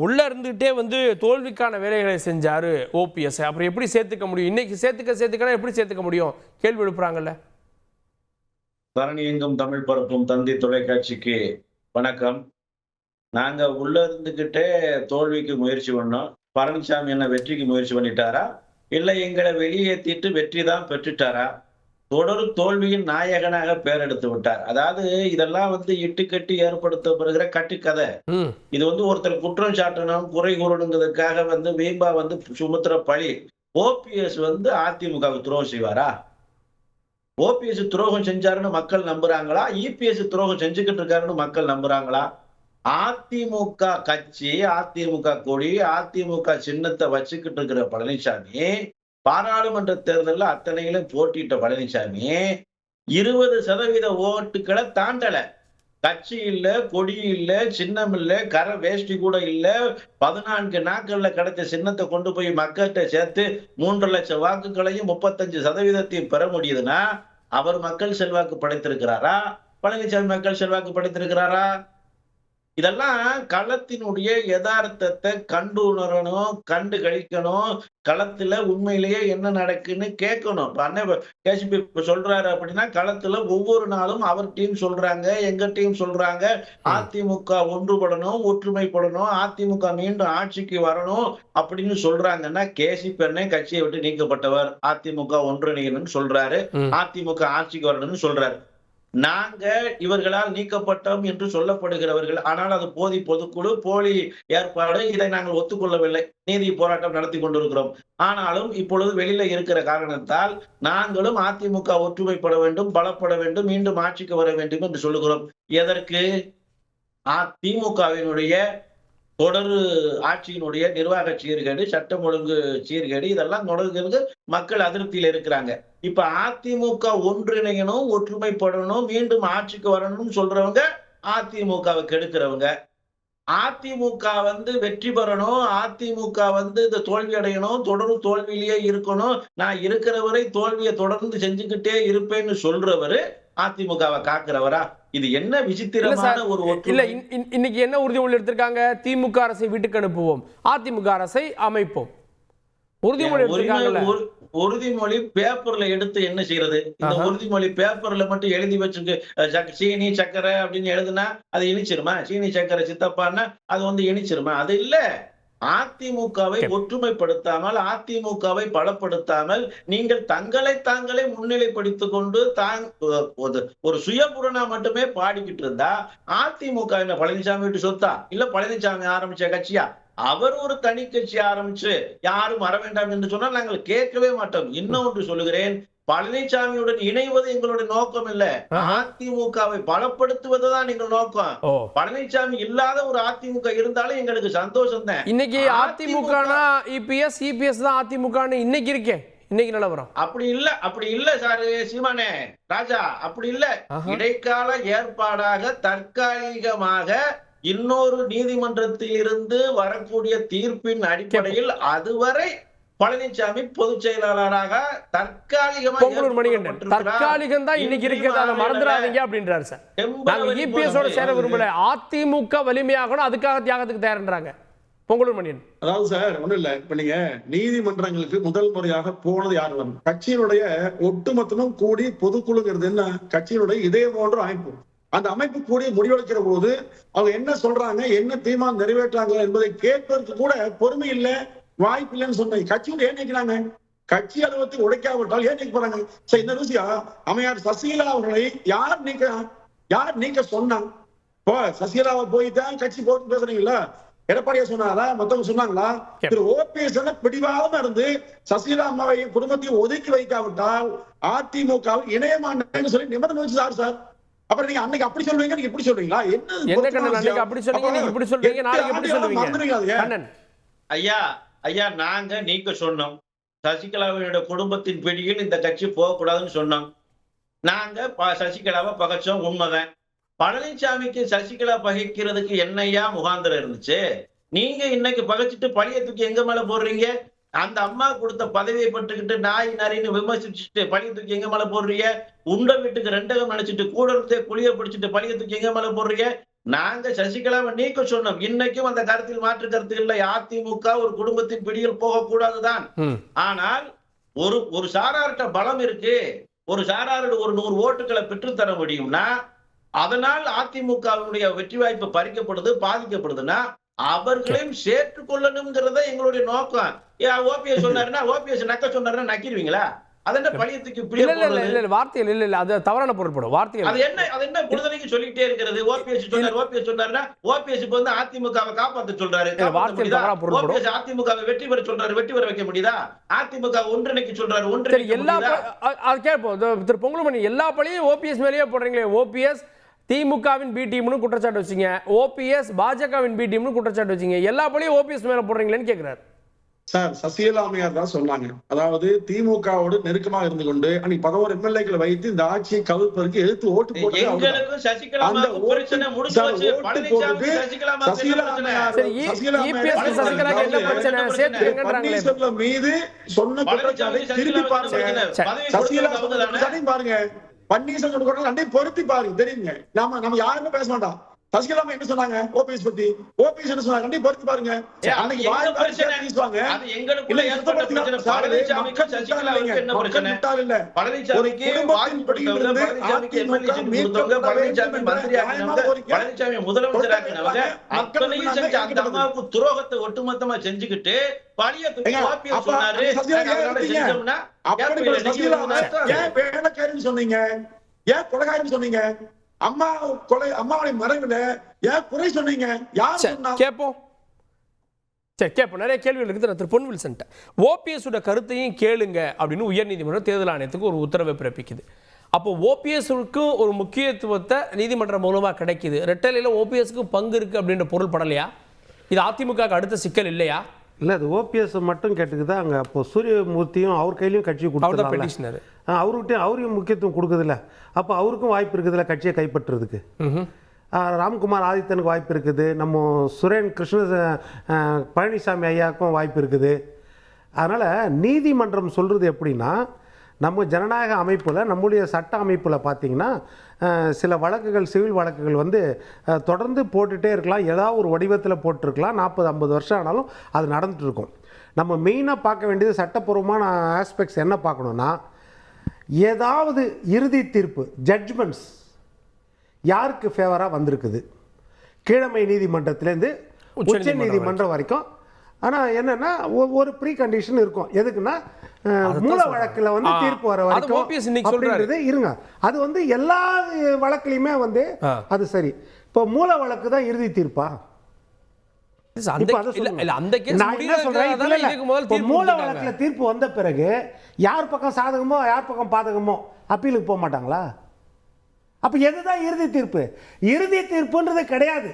உள்ள இருந்துகிட்டே வந்து தோல்விக்கான வேலைகளை செஞ்சாரு ஓபிஎஸ். அப்புறம் எப்படி சேர்த்துக்க முடியும்? இன்னைக்கு சேர்த்துக்கனா எப்படி சேர்த்துக்க முடியும்? கேள்வி எழுப்புறாங்கல்ல. தரணி எங்கும் தமிழ் பரப்பும் தந்தி தொலைக்காட்சிக்கு வணக்கம். நாங்க உள்ள இருந்துகிட்டே தோல்விக்கு முயற்சி பண்ணோம். பழனிசாமி என்ன வெற்றிக்கு முயற்சி பண்ணிட்டாரா, இல்ல எங்களை வெளியேற்றிட்டு வெற்றி தான் பெற்றுட்டாரா? தொடர் தோல்வியின் நாயகனாக பேர் எடுத்து விட்டார். அதாவது இதெல்லாம் இட்டுக்கட்டி ஏற்படுத்தப்படுகிற கட்டுக்கதை. இது ஒருத்தர் குற்றம் சாட்டணும், குறை கூறணுங்கிறதுக்காக வீம்பா சுமத்துற பழி. ஓபிஎஸ் அதிமுக துரோகம் செய்வாரா? ஓபிஎஸ் துரோகம் செஞ்சாருன்னு மக்கள் நம்புறாங்களா? இபிஎஸ் துரோகம் செஞ்சுக்கிட்டு இருக்காருன்னு மக்கள் நம்புறாங்களா? அதிமுக கட்சி, அதிமுக கொடி, அதிமுக சின்னத்தை வச்சுக்கிட்டு இருக்கிற பழனிசாமி, பாராளுமன்ற தேர்தலில் அத்தனையிலும் போட்டியிட்ட பழனிசாமி 20% ஓட்டுக்களை தாண்டல. கட்சி இல்ல, கொடி இல்ல, சின்னம் இல்ல, கரை வேஷ்டி கூட இல்ல. 14 நாட்கள்ல கிடைச்ச சின்னத்தை கொண்டு போய் மக்கள்கிட்ட சேர்த்து 3 லட்சம் வாக்குகளையும் 35% பெற முடியுதுன்னா அவர் மக்கள் செல்வாக்கு படைத்திருக்கிறாரா? பழனிசாமி மக்கள் செல்வாக்கு படைத்திருக்கிறாரா? இதெல்லாம் களத்தினுடைய யதார்த்தத்தை கண்டு உணரணும், கண்டு கழிக்கணும். களத்துல உண்மையிலேயே என்ன நடக்குன்னு கேட்கணும். அண்ணன் கேசிபி சொல்றாரு அப்படின்னா, களத்துல ஒவ்வொரு நாளும் அவர் டீம் சொல்றாங்க, எங்க டீம் சொல்றாங்க, அதிமுக ஒன்றுபடணும், ஒற்றுமைப்படணும், அதிமுக மீண்டும் ஆட்சிக்கு வரணும் அப்படின்னு சொல்றாங்கன்னா, கேசிபி அண்ணன் கட்சியை விட்டு நீக்கப்பட்டவர், அதிமுக ஒன்றிணையணும்னு சொல்றாரு, அதிமுக ஆட்சிக்கு வரணும்னு சொல்றாரு. நாங்க இவர்களால் நீக்கப்பட்டோம் என்று சொல்லப்படுகிறவர்கள். ஆனால் அது போதி பொதுக்குழு, போலி ஏற்பாடு. இதை நாங்கள் ஒத்துக்கொள்ளவில்லை. நீதி போராட்டம் நடத்தி கொண்டிருக்கிறோம். ஆனாலும் இப்பொழுது வெளியில இருக்கிற காரணத்தால் நாங்களும் அதிமுக ஒற்றுமைப்பட வேண்டும், பலப்பட வேண்டும், மீண்டும் ஆட்சிக்கு வர வேண்டும் என்று சொல்லுகிறோம். எதற்கு? அதிமுகவினுடைய தொடர் ஆட்சியினுடைய நிர்வாக சீர்கேடு, சட்டம் ஒழுங்கு சீர்கேடு, இதெல்லாம் தொடர்கிறது. மக்கள் அதிருப்தியில் இருக்கிறாங்க. இப்ப அதிமுக ஒன்றிணையணும், ஒற்றுமைப்படணும், மீண்டும் ஆட்சிக்கு வரணும்னு சொல்றவங்க அதிமுகவை கெடுக்கிறவங்க. அதிமுக வெற்றி பெறணும், அதிமுக இந்த தோல்வி அடையணும், தொடர்ந்து தோல்வியிலேயே இருக்கணும், நான் இருக்கிற வரை தோல்வியை தொடர்ந்து செஞ்சுக்கிட்டே இருப்பேன்னு சொல்றவரு அதிமுகவை காக்குறவரா? இது என்ன விசித்திரமான ஒரு இல்ல. இன்னைக்கு என்ன உறுதிமொழி எடுத்திருக்காங்க? திமுக அரசை வீட்டுக்கு அனுப்புவோம், அதிமுக அரசை அமைப்போம். உறுதிமொழி எடுத்திருக்காங்கல்ல. உறுதிமொழி பேப்பர்ல எடுத்து என்ன செய்யறது? இந்த உறுதிமொழி பேப்பர்ல மட்டும் எழுதி வச்சுக்கு சீனி சக்கரை அப்படின்னு எழுதுனா அது இனிச்சிருமா? சீனி சக்கரை சித்தப்பான்னா அது இனிச்சிருமா? அது இல்ல. அதிமுகவை ஒற்றுமைப்படுத்தாமல், அதிமுகவை பலப்படுத்தாமல், நீங்கள் தங்களை தாங்களே முன்னிலைப்படுத்திக் கொண்டு ஒரு சுயபுரணா மட்டுமே பாடிக்கிட்டு இருந்தா அதிமுக என்ன பழனிசாமி வீட்டு சொத்தா? இல்ல பழனிசாமி ஆரம்பிச்ச கட்சியா? அவர் ஒரு தனி கட்சி ஆரம்பிச்சு யாரும் வர வேண்டாம் என்று சொன்னால் நாங்கள் கேட்கவே மாட்டோம். இன்னொன்று சொல்லுகிறேன், பழனிசாமியுடன் இணைவது எங்களுடைய நோக்கம் இல்ல, அதிமுகவை பலப்படுத்துவதுதான் எங்கள் நோக்கம். பழனிசாமி இல்லாத ஒரு அதிமுக இருந்தாலும் எங்களுக்கு சந்தோஷம் தான். இன்னைக்கு அதிமுக இபிஎஸ் தான் அதிமுக இன்னைக்கு இருக்கேன். இன்னைக்கு நிலவரம் அப்படி இல்ல சார் சீமானே ராஜா, அப்படி இல்ல. இடைக்கால ஏற்பாடாக தற்காலிகமாக இன்னொரு நீதிமன்றத்தில் இருந்து வரக்கூடிய தீர்ப்பின் அடிப்படையில் அதுவரை பழனிசாமி பொதுச் செயலாளராக தற்காலிகமாக இன்னைக்கு இருக்கிறத மறந்துடாதீங்க அப்படின்றாரு சார். நாங்க இபிஎஸோட சேர விரும்பல, அதிமுக வலிமையாகணும், அதுக்காக தியாகத்துக்கு தயார்ன்றாங்க பொங்கலூர் மணியன். அதாவது சார் ஒண்ணும் இல்ல, இப்ப நீங்க நீதிமன்றங்களுக்கு முதல் முறையாக போனது யாரு? கட்சியினுடைய ஒட்டுமொத்தமும் கூடி பொதுக்குழுங்கிறது என்ன? கட்சியினுடைய இதே போன்ற அமைப்பு. அந்த அமைப்பு கூடி முடிவெடுக்கிற போது அவங்க என்ன சொல்றாங்க, என்ன தீர்மானம் நிறைவேற்றாங்க என்பதை கேட்பதற்கு கூட பொறுமை இல்லை, வாய்ப்பு இல்லைன்னு சொன்னாங்க. கட்சியோட ஏன் நினைக்கிறாங்க? கட்சி அலுவலகத்தை உடைக்காவிட்டால் ஏன் நினைக்க போறாங்க? சரி, இந்த விஷயம் அம்மையார் சசிகலா அவர்களை யார் நீக்க சொன்னாங்க? இப்போ சசிகலாவை போய் தான் கட்சி போட்டு பேசுறீங்களா? எடப்பாடியா சொன்னாரா? மத்தவங்க சொன்னாங்களா? திரு ஓபிஎஸ் பிடிவாதமா இருந்து சசிகலா அம்மாவை குடும்பத்தையும் ஒதுக்கி வைக்காவிட்டால் அதிமுக இணையமாட்டேன்னு சொல்லி நிபந்தனை வச்சுதாரு சார். அப்புறம் நீங்க அன்னைக்கு அப்படி சொல்லுவீங்க, நீங்க இப்படி சொல்றீங்களா? என்ன அப்படி சொல்றீங்க, நீங்க இப்படி சொல்றீங்க, நாளைக்கு எப்படி சொல்லுவீங்க? ஐயா நாங்க நீக்க சொன்னோம். சசிகலாவினுடைய குடும்பத்தின் பிடியில் இந்த கட்சி போகக்கூடாதுன்னு சொன்னோம். நாங்க சசிகலாவை பகைச்சோம், உண்மைதான். பழனிசாமிக்கு சசிகலா பகைக்கிறதுக்கு என்னையா முகாந்திரம் இருந்துச்சு? நீங்க இன்னைக்கு பகைச்சிட்டு பழைய தூக்கி எங்க மேல போடுறீங்க? அந்த அம்மா கொடுத்த பதவியை பட்டுக்கிட்டு நாய் நரின்னு விமர்சிச்சுட்டு பழைய தூக்கி எங்க மேல போடுறீங்க? உண்ட வீட்டுக்கு ரெண்டகம் நினைச்சிட்டு கூட இருந்தே குளிய பிடிச்சிட்டு பழைய தூக்கி எங்க மேல போடுறீங்க? நாங்க சசிகலாவை நீக்க சொன்னோம். இன்னைக்கும் அந்த கருத்தில் மாற்று கருத்து இல்லை. அதிமுக ஒரு குடும்பத்தின் பிடியில் போகக்கூடாதுதான். ஆனால் ஒரு சாரார்ட்ட பலம் இருக்கு, ஒரு சாராரோட ஒரு 100 ஓட்டுகளை பெற்றுத்தர முடியும்னா, அதனால் அதிமுகவுடைய வெற்றி வாய்ப்பு பறிக்கப்படுது, பாதிக்கப்படுதுன்னா அவர்களையும் சேர்த்துக் கொள்ளணும்ங்கிறத எங்களுடைய நோக்கம். ஓபிஎஸ் சொன்னாருன்னா ஓபிஎஸ் நக்க சொன்னாருன்னா நக்கிடுவீங்களா? அது என்ன பழியத்துக்கு வார்த்தைகள் இல்ல அது தவறான பொருள்படும் வார்த்தைகள். அது என்ன பொழுதுனைக்கு சொல்லிட்டே இருக்கிறது? ஓபிஎஸ் சொன்னாருன்னா ஓபிஎஸ் இப்ப வந்து அதிமுகவை காப்பாத்த சொல்றாரு. ஓபிஎஸ் அதிமுகவை வெற்றி பெற சொல்றாரு, வெற்றி பெற வைக்க முடியுதா? அதிமுக ஒன்றிணைக்க சொல்றாரு, ஒன்றிணைக்க எல்லா அது கேட்போம். திரு பொங்குமணி, எல்லா பழியும் ஓபிஎஸ் மேலேயே போடுறீங்களே. ஓபிஎஸ் திமுகவின் பி டீம்னு குற்றச்சாட்டு வச்சீங்க, ஓபிஎஸ் பாஜகவின் பி டீம்னு குற்றச்சாட்டு வச்சீங்க, எல்லா பழியும் ஓபிஎஸ் மேல போடுறீங்களேன்னு கேக்குறாரு. சார், சசிகலா அம்மையார் தான் சொன்னாங்க. அதாவது திமுகவோடு நெருக்கமாக இருந்து கொண்டு அன்னைக்கு 11 எம்எல்ஏக்களை வைத்து இந்த ஆட்சியை கவிழ்ப்பதற்கு எதிர்த்து ஓட்டு போட்டு பன்னீர்செல்வம் மீது சொன்ன குற்றச்சாட்டை திருப்பி பாருங்க. சசிகலா பாருங்க, பன்னீர்செல்வம் அன்னை பொருத்தி பாருங்க, தெரியுங்க. நம்ம யாருமே பேச மாட்டோம். சசிகலா என்ன சொன்னாங்க ஓபிஎஸ் பத்தி? ஓபிஎஸ் என்ன சொன்னாங்க? கண்டிப்பா பொறுத்து பாருங்க. அன்னைக்கு வாய் பேசுவாங்க. அது எங்களுக்குள்ள ஏற்பட்ட பிரச்சனை. பழனிசாமிக்கு சசிகலாவுக்கு என்ன பிரச்சனை? பழனிசாமிக்கு வாய்ப்பு கொடுத்தவங்க, பழனிசாமிக்கு எம்எல்ஏ கொடுத்தவங்க, பழனிசாமி மந்திரி ஆக்கினவங்க, பழனிசாமி முதலமைச்சர் ஆக்கினவங்க, அத்தனையும் செஞ்ச அந்த அம்மாவுக்கு துரோகத்தை ஒட்டுமொத்தமா செஞ்சுக்கிட்டு பழியத்துக்கு ஓபிஎஸ் சொன்னாரு. செஞ்சோம்னா ஏன் வேலைக்காரின்னு சொன்னீங்க? ஏன் கொலைகாரின்னு சொன்னீங்க? அம்மாவுடைய மறைவுல ஏன் குறை சொன்னீங்க? கேட்போம். நிறைய கேள்விகள் இருக்குது. திரு பொன் வில்சன், ஓபிஎஸ் உடைய கருத்தையும் கேளுங்க அப்படின்னு உயர்நீதிமன்றம் தேர்தல் ஆணையத்துக்கு ஒரு உத்தரவை பிறப்பிக்குது. அப்போ ஓபிஎஸ்க்கு ஒரு முக்கியத்துவத்தை நீதிமன்றம் மூலமா கிடைக்குது. ரெட்டலையில ஓபிஎஸ்க்கு பங்கு இருக்கு அப்படின்ற பொருள் படலையா? இது அதிமுக அடுத்த சிக்கல் இல்லையா? இல்லை, அது ஓபிஎஸ் மட்டும் கேட்டுக்குதா? அங்கே அப்போ சூரியமூர்த்தியும் அவர் கையிலையும் கட்சி கொடுத்தாரு, அவர்கிட்டையும் அவரையும் முக்கியத்துவம் கொடுக்குதில்ல. அப்போ அவருக்கும் வாய்ப்பு இருக்குதுல்ல கட்சியை கைப்பற்றுறதுக்கு. ராம்குமார் ஆதித்தனுக்கு வாய்ப்பு இருக்குது, நம்ம சுரேன் பழனிசாமி ஐயாவுக்கும் வாய்ப்பு இருக்குது. அதனால் நீதிமன்றம் சொல்கிறது எப்படின்னா, நம்ம ஜனநாயக அமைப்பில் நம்முடைய சட்ட அமைப்பில் பார்த்திங்கன்னா சில வழக்குகள், சிவில் வழக்குகள் வந்து தொடர்ந்து போட்டுகிட்டே இருக்கலாம், ஏதாவது ஒரு வடிவத்தில் போட்டிருக்கலாம். 40-50 வருஷம் ஆனாலும் அது நடந்துகிட்ருக்கும். நம்ம மெயினாக பார்க்க வேண்டியது சட்டப்பூர்வமான ஆஸ்பெக்ட்ஸ் என்ன பார்க்கணுன்னா, ஏதாவது இறுதி தீர்ப்பு ஜட்ஜ்மெண்ட்ஸ் யாருக்கு ஃபேவராக வந்திருக்குது, கீழமை நீதிமன்றத்திலேருந்து உச்ச நீதிமன்றம் வரைக்கும். ஆனால் என்னென்னா ஒரு ப்ரீ கண்டிஷன் இருக்கும். எதுக்குன்னா மூல வழக்கில் வந்து தீர்ப்பு வர வரைக்கும் அப்படின்றது இருங்க. அது வந்து எல்லா வழக்குலையுமே வந்து அது சரி. இப்போ மூல வழக்கு தான் இறுதி தீர்ப்பா? மூல வழக்குல தீர்ப்பு வந்த பிறகு யார் பக்கம் சாதகமோ யார் பக்கம் பாதகமோ அப்பீலுக்கு போக மாட்டாங்களா? அப்ப எதுதான் இறுதி தீர்ப்பு? இறுதி தீர்ப்புன்றது கிடையாது.